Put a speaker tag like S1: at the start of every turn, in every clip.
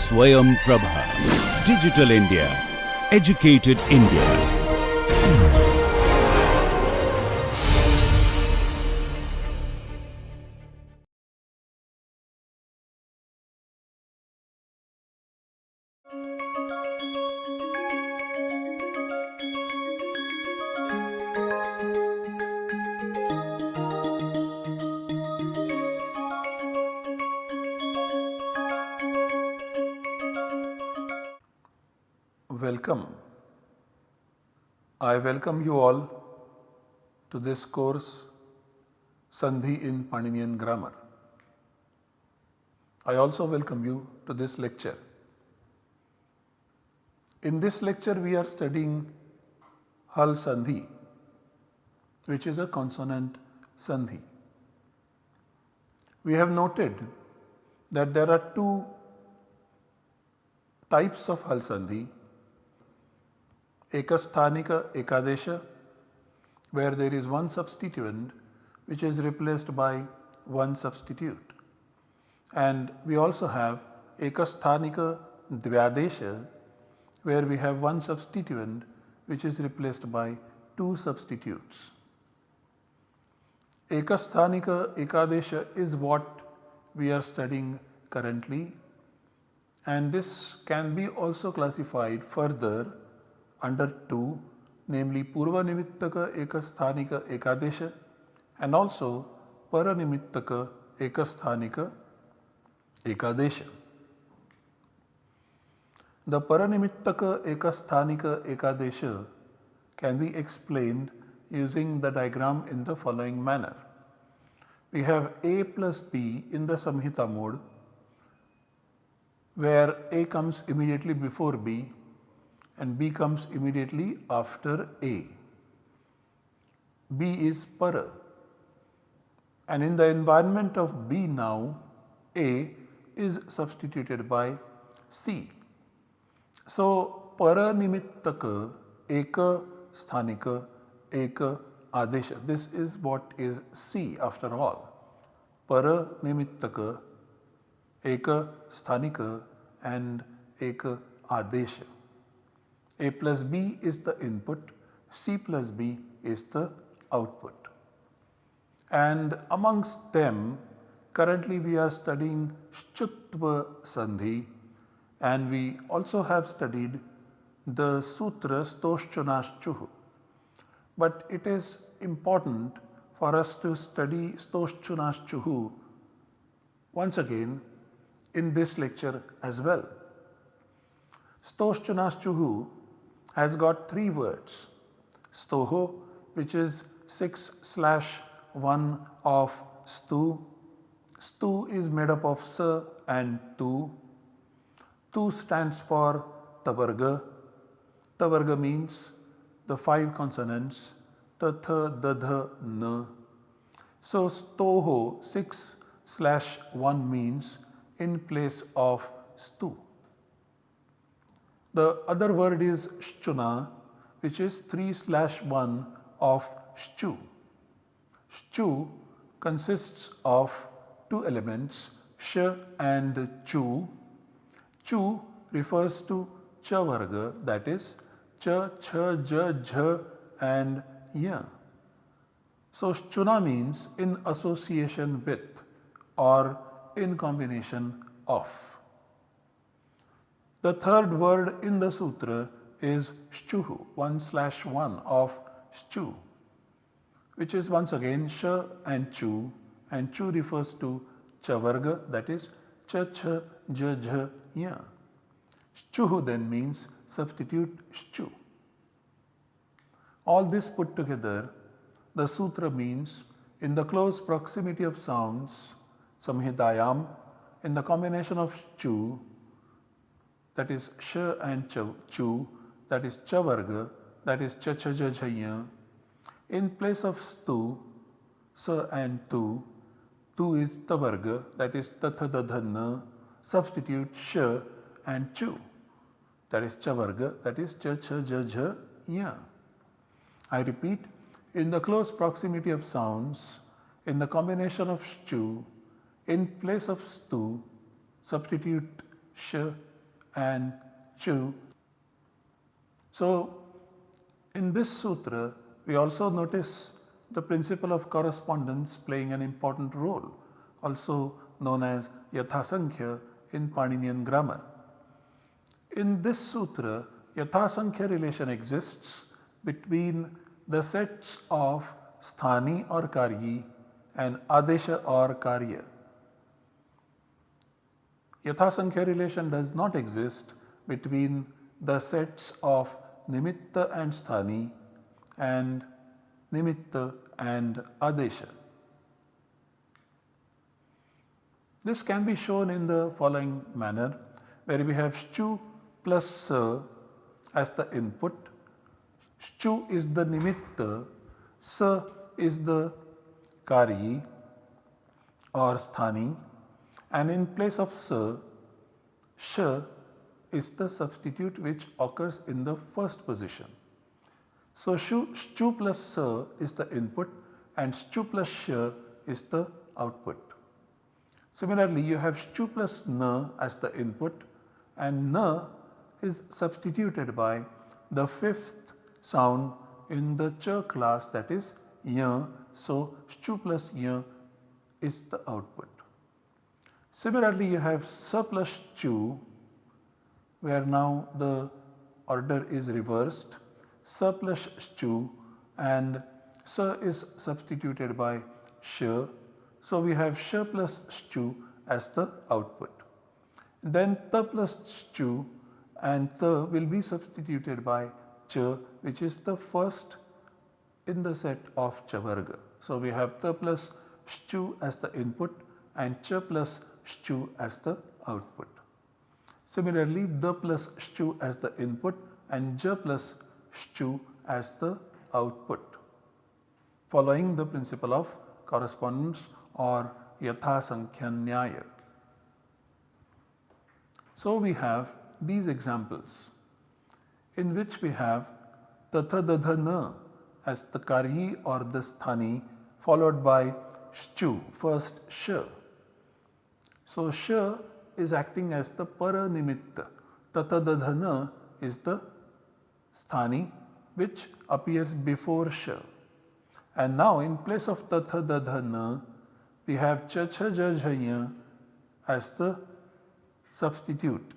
S1: Swayam Prabha. Digital India. Educated India.
S2: Welcome. I welcome you all to this course Sandhi in Paninian Grammar. I also welcome you to this lecture. In this lecture we are studying Hal Sandhi, which is a consonant sandhi. We have noted that there are two types of Hal Sandhi. Ekasthanika Ekadesha, where there is one substituent which is replaced by one substitute, and we also have Ekasthanika Dvyadesha, where we have one substituent which is replaced by two substitutes. Ekasthanika Ekadesha is what we are studying currently, and this can be also classified further under two, namely Purvanimittaka Ekasthanika Ekadesha and also Paranimittaka Ekasthanika Ekadesha. The Paranimittaka Ekasthanika Ekadesha can be explained using the diagram in the following manner. We have A plus B in the Samhita mode, where A comes immediately before B and B comes immediately after A. B is para, and in the environment of B now, A is substituted by C. So Paranimittaka Eka Sthanika Eka Adesha. This is what is C after all. Paranimittaka Eka Sthanika and Eka Adesha. A plus B is the input, C plus B is the output. And amongst them, currently we are studying Shchutva Sandhi, and we also have studied the Sutra Stoshchunashchuhu. But it is important for us to study Stoshchunashchuhu once again in this lecture as well. Stoshchunashchuhu has got three words. Stoho, which is 6/1 of stu. Stu is made up of sa and tu. Tu stands for tavarga. Tavarga means the five consonants ta, tha, da, dha, na. So stoho 6/1 means in place of stu. The other word is shchuna, which is 3/1 of shchu. Shchu consists of two elements, sh and chu. Chu refers to cha varga, that is cha, cha, ja, jha and ya. So shchuna means in association with or in combination of. The third word in the sutra is shchuhu, 1/1 of shchu, which is once again sh and chu refers to cha varga, that is cha, cha, ja, jha, ya. Shchuhu then means substitute shchu. All this put together, the sutra means in the close proximity of sounds, samhitayam, in the combination of shchu, that is sh and chu, that is cha varga, that is cha, cha, ja, jha, ya. In place of stu, sa and tu is ta varga, that is ta, tha, da, dha, na. Substitute sh and chu, that is cha varga, that is cha, cha, ja, jha, ya. I repeat, in the close proximity of sounds, in the combination of shchu, in place of stu, substitute sh and chu. So in this sutra, we also notice the principle of correspondence playing an important role, also known as Yathasankhya in Paninian grammar. In this sutra, Yathasankhya relation exists between the sets of sthani or karyi and adesha or karya. Yathasankhya relation does not exist between the sets of nimitta and sthani and nimitta and adesha. This can be shown in the following manner, where we have stu plus sa as the input. Stu is the nimitta, sa is the karyi or sthani, and in place of sa, sh is the substitute which occurs in the first position. So stu plus sa is the input and stu plus sh is the output. Similarly, you have stu plus na as the input and na is substituted by the fifth sound in the ch class, that is ya. So stu plus ya is the output. Similarly, you have sa plus stu, where now the order is reversed. Sa plus stu and sa is substituted by sh. So we have sh plus stu as the output. Then ta plus stu and ta will be substituted by ch, which is the first in the set of chavarga. So we have ta plus stu as the input and ch plus stu as the output. Similarly, da plus stu as the input and ja plus stu as the output, following the principle of correspondence or yatha sankhya nyaya. So we have these examples in which we have tatha dadha na as the karyi or the sthani, followed by stu, first sh. So sh is acting as the para nimitta. Tatha dadha na is the sthani which appears before sh. And now in place of tatha dadha na, we have cha cha ja jhaya as the substitute.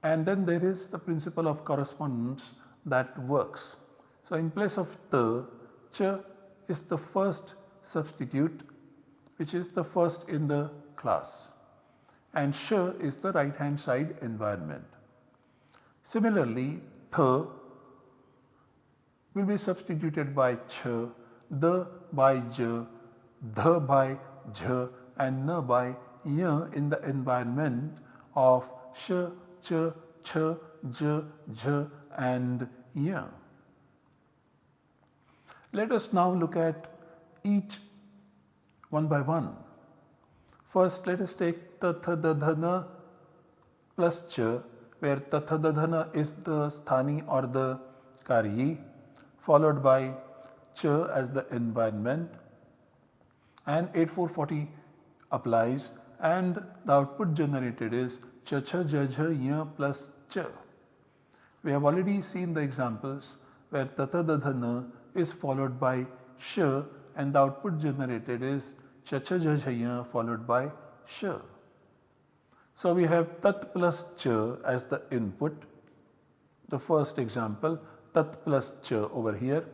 S2: And then there is the principle of correspondence that works. So in place of ta, cha is the first substitute, which is the first in the class, and sh is the right hand side environment. Similarly, tha will be substituted by ch, da by j, dha by jh, and na by ya in the environment of sh, ch, ch, j, jh, and ya. Let us now look at each one by one. First, let us take tatha dadhana plus ch, where tatha dadhana is the sthani or the karyi, followed by ch as the environment, and 8440 applies, and the output generated is cha cha ja jha ya plus ch. We have already seen the examples where tatha dadhana is followed by sh and the output generated is cha cha ja jha ya followed by sh. So we have tat plus ch as the input. The first example, tat plus ch over here,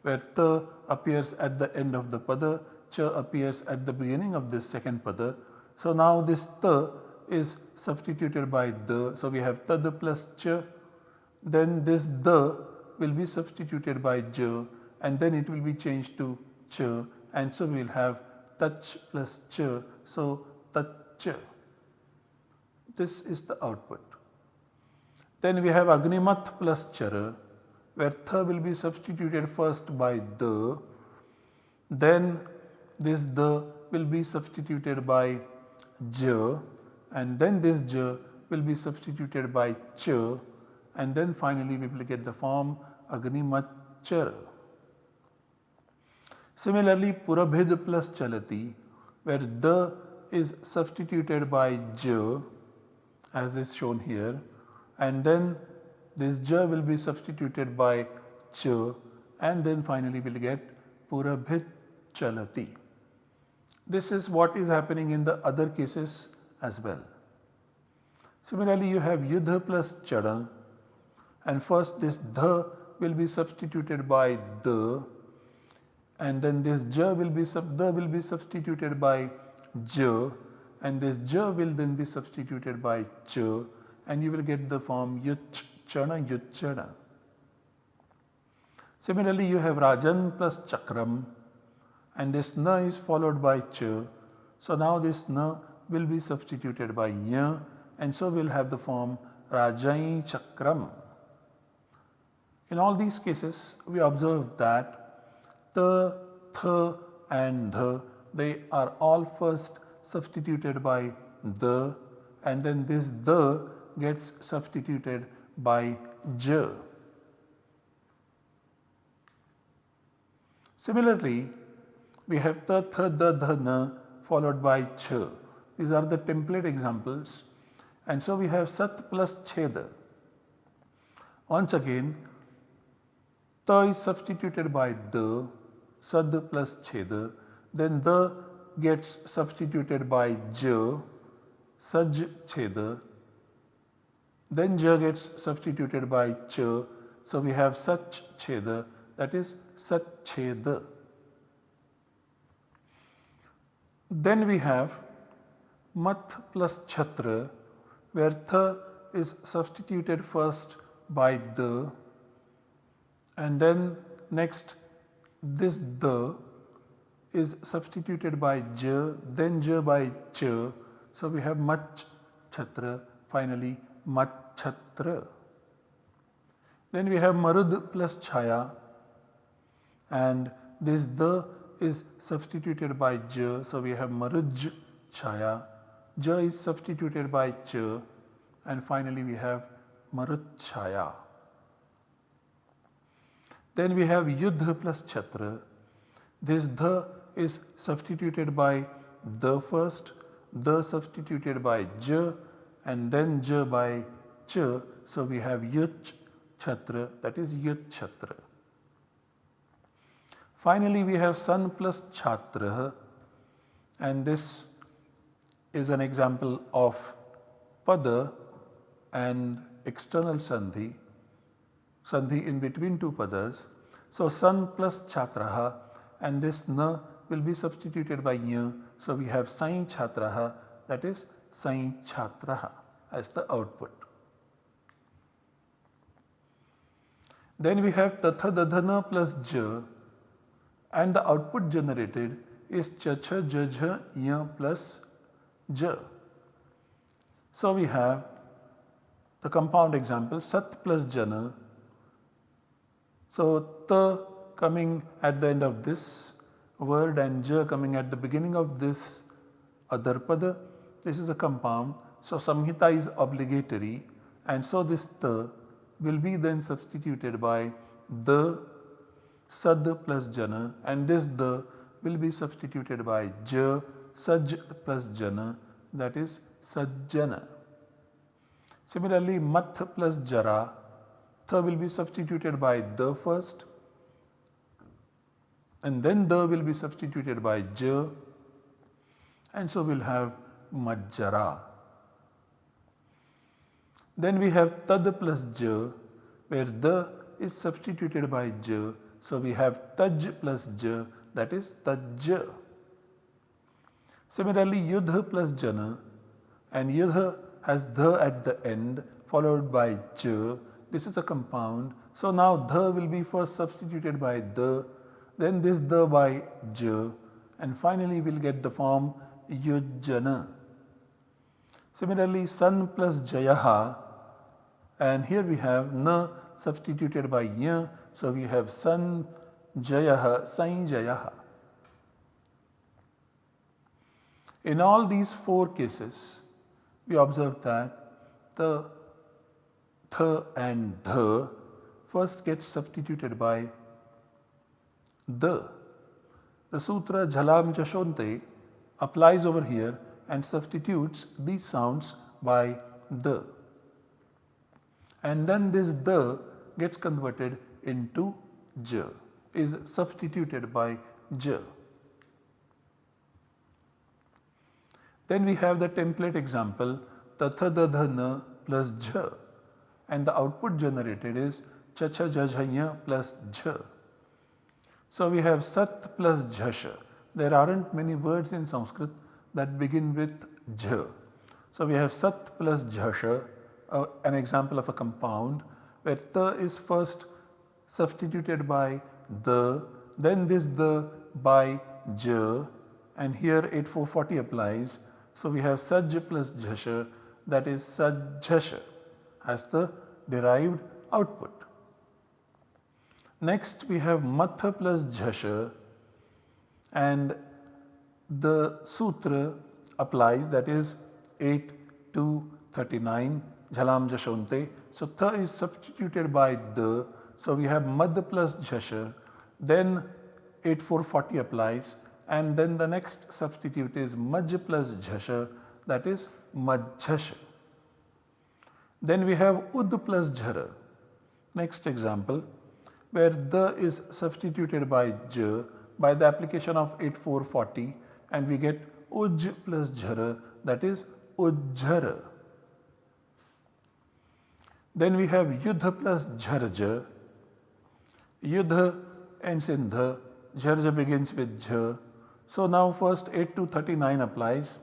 S2: where ta appears at the end of the pada, ch appears at the beginning of this second pada. So now this ta is substituted by da. So we have tad plus ch. Then this da will be substituted by j, and then it will be changed to ch, and so we will have tach plus ch. So tach. This is the output. Then we have agnimat plus chara, where tha will be substituted first by da, then this da will be substituted by j, and then this j will be substituted by ch, and then finally we will get the form agnimat chara. Similarly, purabhed plus chalati, where da is substituted by j as is shown here, and then this j will be substituted by ch, and then finally we will get purabhit chalati. This is what is happening in the other cases as well. Similarly, you have yudha plus chada, and first this dha will be substituted by the, and then this ja will be substituted by j, and this j will then be substituted by ch, and you will get the form yuch chada. Similarly, you have rajan plus chakram, and this na is followed by ch. So now this na will be substituted by nya, and so we'll have the form rajai chakram. In all these cases, we observe that the, th and dha, they are all first substituted by the, and then this the gets substituted by j. Similarly, we have ta, tha, da, dha, na followed by ch. These are the template examples, and so we have sat plus cheda. Once again, ta is substituted by the, sad plus cheda, then the gets substituted by j, saj cheda, then j gets substituted by ch, so we have sach cheda, that is sachcheda. Then we have mat plus chhatra, where th is substituted first by the, and then next this the is substituted by j, then j by ch, so we have mach chhatra, finally mat chhatra. Then we have marud plus chaya, and this the is substituted by j, so we have maruj chaya, j is substituted by ch, and finally we have marut chaya. Then we have yudh plus chhatra. This dha is substituted by the first, the substituted by j, and then j by ch, so we have yuch chhatra, that is yut chhatra. Finally, we have san plus chhatra, and this is an example of pada and external sandhi in between two padas. So san plus chhatraha, and this na will be substituted by nya, so we have sai chhatraha, that is sai chhatraha as the output. Then we have tatha dadhana plus j, and the output generated is chacha jajha ya plus j. So we have the compound example sat plus jana. So ta coming at the end of this word and j coming at the beginning of this other pada. This is a compound, so samhita is obligatory, and so this ta will be then substituted by the sad plus jana, and this the will be substituted by j saj plus jana, that is sajjana. Similarly, mat plus jara, tha will be substituted by the first, and then the will be substituted by j, and so we'll have majjara. Then we have tad plus j, where the is substituted by j, so we have taj plus j, that is tajja. Similarly, yudha plus jana, and yudha has dha at the end followed by j. This is a compound, so now dha will be first substituted by the, then this the by j, and finally we'll get the form yujjana. Similarly, san plus jayaha, and here we have na substituted by nya, so we have san jayaha, sai jayaha. In all these four cases, we observe that the th and dha first gets substituted by the. The sutra jhalam chashonte applies over here and substitutes these sounds by the. And then this the gets converted into j, is substituted by j. Then we have the template example tatha dadha na plus j, and the output generated is chacha jajhaya plus j. So we have sat plus jhash. There aren't many words in Sanskrit that begin with j. So we have sat plus jhash, an example of a compound where ta is first substituted by the, then this the by j, and here 8440 applies. So we have saj plus jhash, that is sajjash as the derived output. Next we have matha plus jhash, and the sutra applies, that is 8 to 39 jhalam jashonte. So tha is substituted by the, so we have mad plus jhash, then 8440 applies, and then the next substitute is maj plus jhash, that is majjash. Then we have ud plus jhar. Next example where the is substituted by j by the application of 8440, and we get uj plus jhar, that is ujjhar. Then we have yudha plus jharj. Yudha ends in dha, jharj begins with jh. So now first 8 to 39 applies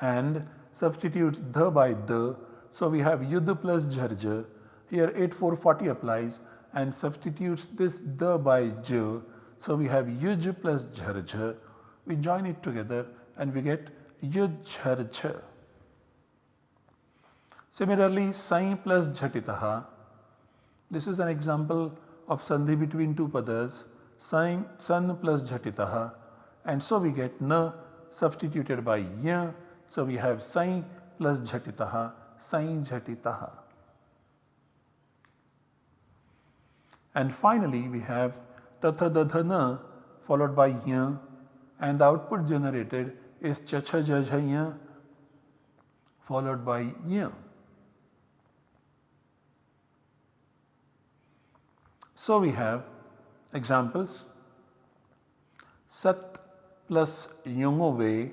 S2: and substitutes dha by the. So we have yudha plus jharj. Here 8440 applies and substitutes this the by j. So we have yuj plus jharj. We join it together and we get yujharj. Similarly, sai plus jhatitaha. This is an example of sandhi between two padas, san plus jhatitaha, and so we get na substituted by ya. So we have sai plus jhatitaha, sai jhatitaha. And finally we have tatha dadha na followed by ya, and the output generated is chacha jajhaya followed by ya. So we have examples: sat plus yungove.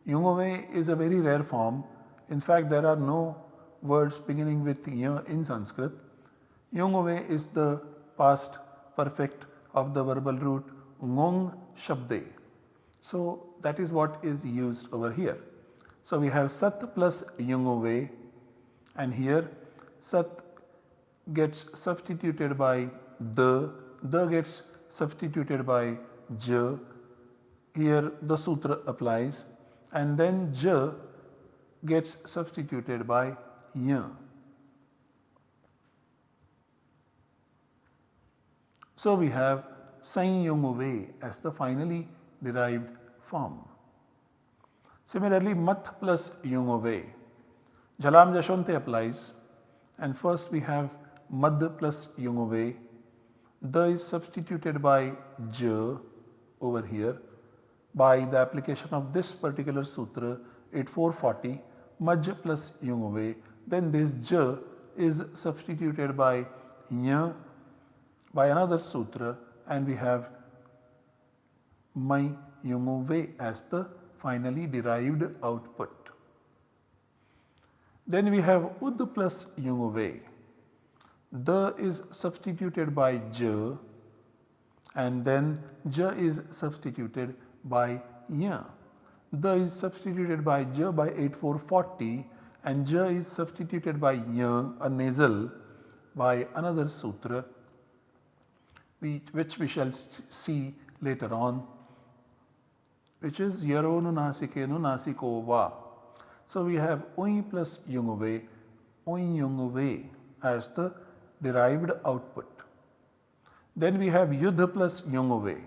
S2: Yungove is a very rare form. In fact, there are no words beginning with y in Sanskrit. Yungove is the past perfect of the verbal root ngong shabde. So that is what is used over here. So we have sat plus yungove, and here sat gets substituted by the gets substituted by j. Here the sutra applies, and then j gets substituted by ya. So we have sain yungove as the finally derived form. Similarly, mat plus yungove, jhalam jashonte applies, and first we have mad plus yungove. The is substituted by j over here by the application of this particular sutra 8440, maj plus yungove. Then this j is substituted by ya by another sutra, and we have mai yungove as the finally derived output. Then we have ud plus yungove. The is substituted by j, and then j is substituted by ya. The is substituted by j by 8440, and j is substituted by ya, a nasal, by another sutra which we shall see later on, which is yaronu nasikenu nasiko va. So we have oi plus yungove, oi yungove as the derived output. Then we have yudha plus yungove,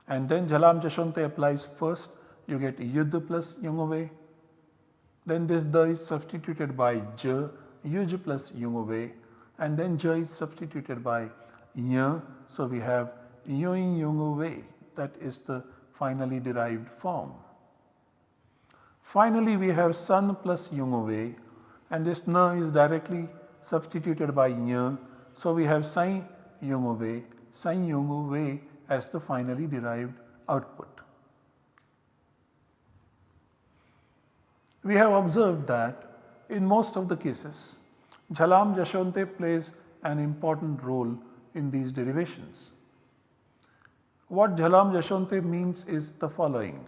S2: and then jhalam jashonte applies first. You get yudha plus yungove. Then this the is substituted by j, yuj plus yungove, and then j is substituted by ya. So we have yoin yungove, that is the finally derived form. Finally we have san plus yungove, and this na is directly substituted by nya. So we have sai yunguve as the finally derived output. We have observed that in most of the cases, jhalam jashonte plays an important role in these derivations. What jhalam jashonte means is the following.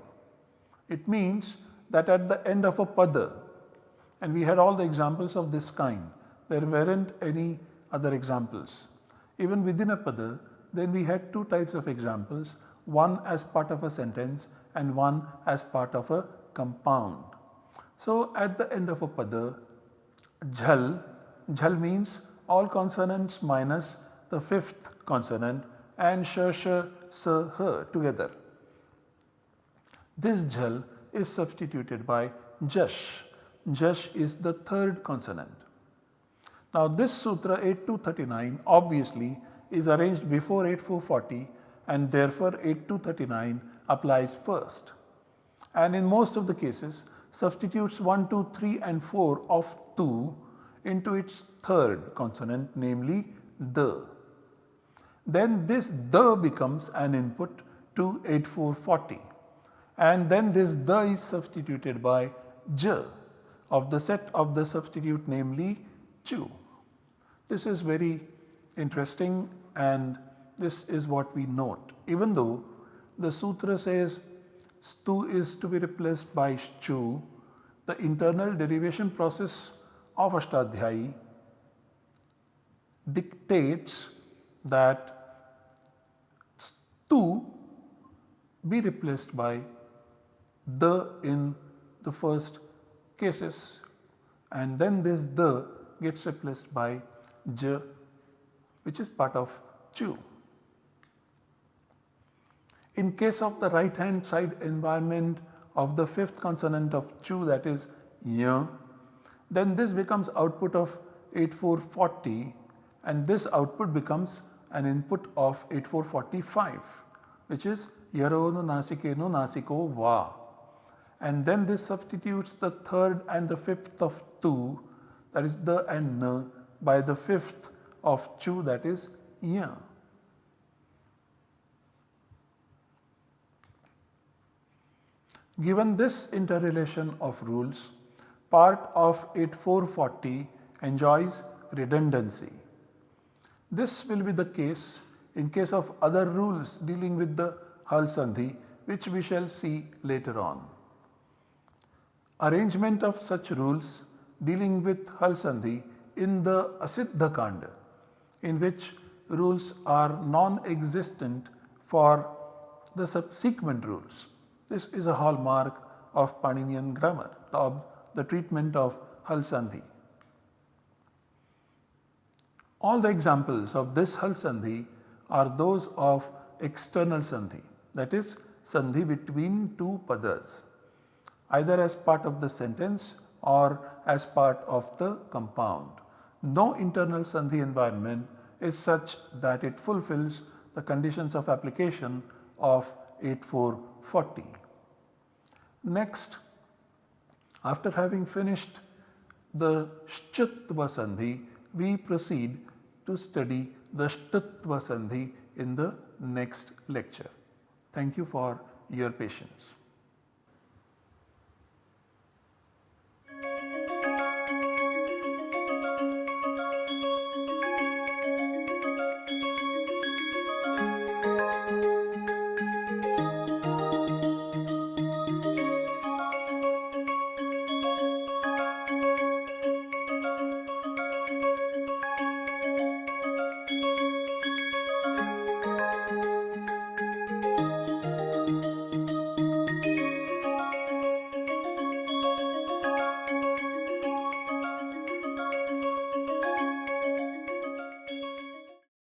S2: It means that at the end of a pada, and we had all the examples of this kind, there weren't any other examples. Even within a pada, then we had two types of examples, one as part of a sentence and one as part of a compound. So at the end of a pada, jhal means all consonants minus the fifth consonant and sh, sa, ha together. This jhal is substituted by jash. Jash is the third consonant. Now this sutra 8239 obviously is arranged before 8440 and therefore 8239 applies first. And in most of the cases substitutes 1, 2, 3 and 4 of 2 into its third consonant, namely the. Then this the becomes an input to 8440 and then this the is substituted by j of the set of the substitute, namely chu. This is very interesting and this is what we note. Even though the sutra says stu is to be replaced by chu, the internal derivation process of Ashtadhyayi dictates that stu be replaced by the in the first cases and then this the gets replaced by j, which is part of chu. In case of the right hand side environment of the fifth consonant of chu, that is y, then this becomes output of 8440 and this output becomes an input of 8445, which is yarono nasikeno nasiko va, and then this substitutes the third and the fifth of tu, that is the and n, by the fifth of chu, that is y. Given this interrelation of rules, part of 8440 enjoys redundancy. This will be the case in case of other rules dealing with the hal sandhi, which we shall see later on. Arrangement of such rules dealing with hal sandhi in the asiddha kanda, in which rules are non-existent for the subsequent rules. This is a hallmark of Paninian grammar, of the treatment of hal sandhi. All the examples of this hal sandhi are those of external sandhi, that is sandhi between two padas, either as part of the sentence or as part of the compound. No internal sandhi environment is such that it fulfills the conditions of application of 8440. Next, after having finished the Shtutva Sandhi, we proceed to study the Shtutva Sandhi in the next lecture. Thank you for your patience.